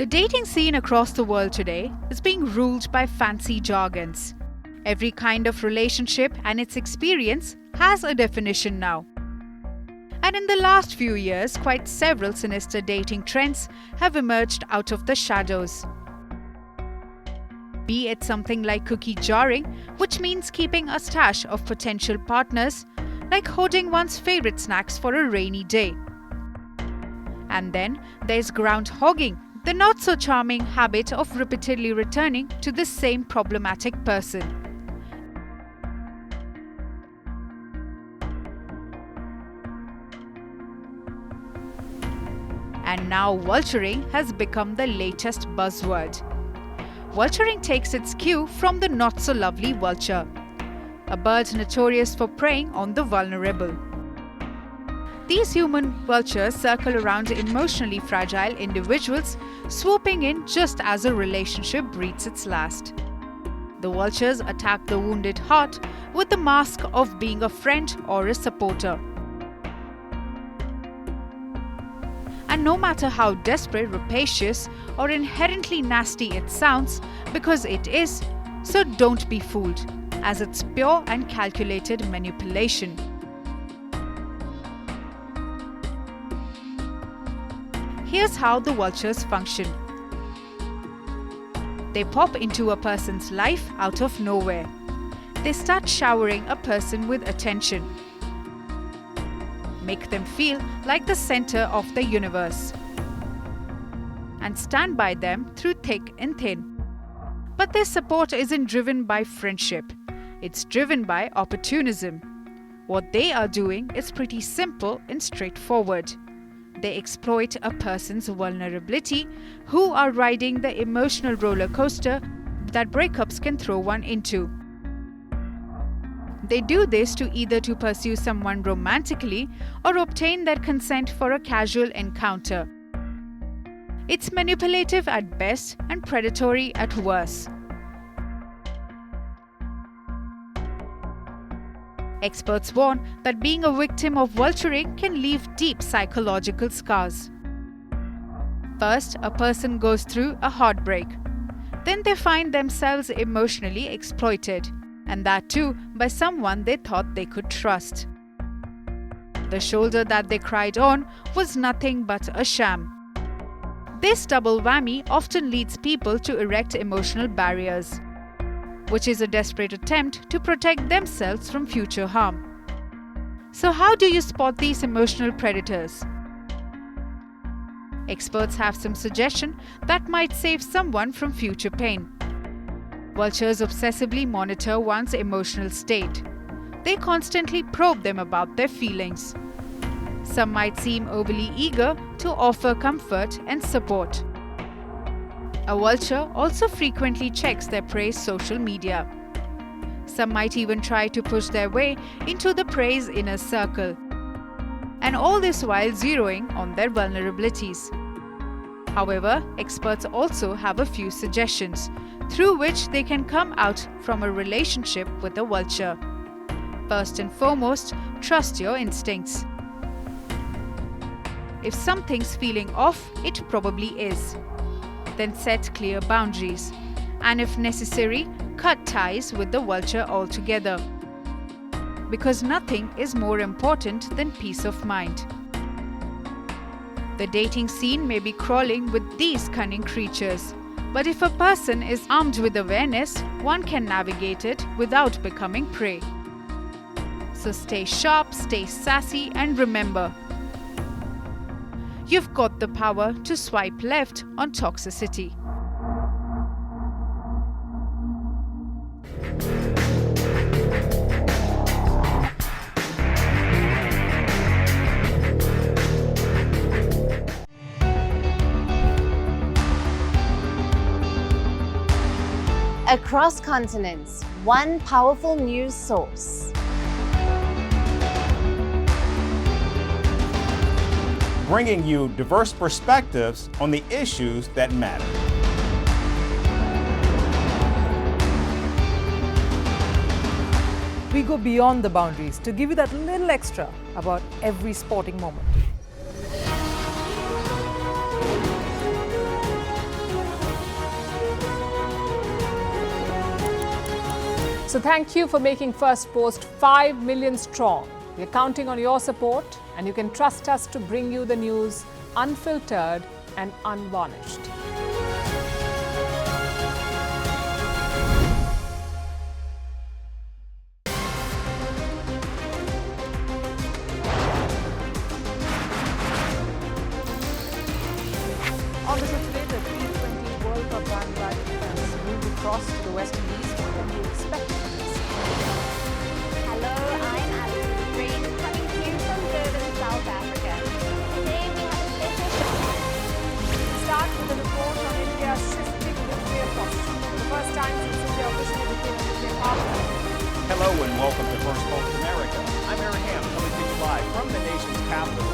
The dating scene across the world today is being ruled by fancy jargons. Every kind of relationship and its experience has a definition now. And in the last few years, quite several sinister dating trends have emerged out of the shadows. Be it something like cookie jarring, which means keeping a stash of potential partners, like hoarding one's favorite snacks for a rainy day. And then there's ground-hogging, the not-so-charming habit of repeatedly returning to the same problematic person. And now vulturing has become the latest buzzword. Vulturing takes its cue from the not-so-lovely vulture, a bird notorious for preying on the vulnerable. These human vultures circle around emotionally fragile individuals, swooping in just as a relationship breathes its last. The vultures attack the wounded heart with the mask of being a friend or a supporter. And no matter how desperate, rapacious, or inherently nasty it sounds, because it is, so don't be fooled, as it's pure and calculated manipulation. Here's how the vultures function. They pop into a person's life out of nowhere. They start showering a person with attention. Make them feel like the center of the universe. And stand by them through thick and thin. But their support isn't driven by friendship. It's driven by opportunism. What they are doing is pretty simple and straightforward. They exploit a person's vulnerability, who are riding the emotional roller coaster that breakups can throw one into. They do this either to pursue someone romantically or obtain their consent for a casual encounter. It's manipulative at best and predatory at worst. Experts warn that being a victim of vulturing can leave deep psychological scars. First, a person goes through a heartbreak. Then they find themselves emotionally exploited, and that too by someone they thought they could trust. The shoulder that they cried on was nothing but a sham. This double whammy often leads people to erect emotional barriers, which is a desperate attempt to protect themselves from future harm. So how do you spot these emotional predators? Experts have some suggestion that might save someone from future pain. Vultures obsessively monitor one's emotional state. They constantly probe them about their feelings. Some might seem overly eager to offer comfort and support. A vulture also frequently checks their prey's social media. Some might even try to push their way into the prey's inner circle. And all this while zeroing on their vulnerabilities. However, experts also have a few suggestions through which they can come out from a relationship with a vulture. First and foremost, trust your instincts. If something's feeling off, it probably is. Then set clear boundaries, and if necessary, cut ties with the vulture altogether. Because nothing is more important than peace of mind. The dating scene may be crawling with these cunning creatures, but if a person is armed with awareness, one can navigate it without becoming prey. So stay sharp, stay sassy, and remember, you've got the power to swipe left on toxicity. Across continents, one powerful news source. Bringing you diverse perspectives on the issues that matter. We go beyond the boundaries to give you that little extra about every sporting moment. So thank you for making Firstpost 5 million strong. We're counting on your support, and you can trust us to bring you the news unfiltered and unvarnished. On the show today, the T20 World Cup bandwagon has moved across to the West Indies. What can you expect from this? Hello, I'm Alison Green, coming to you from Durban, South Africa. Today we have a special show. Start with a report on India's shifting nuclear posture. For the first time since India officially became a nuclear power. Hello and welcome to Firstpost America. I'm Aaron Ham, coming to you live from the nation's capital,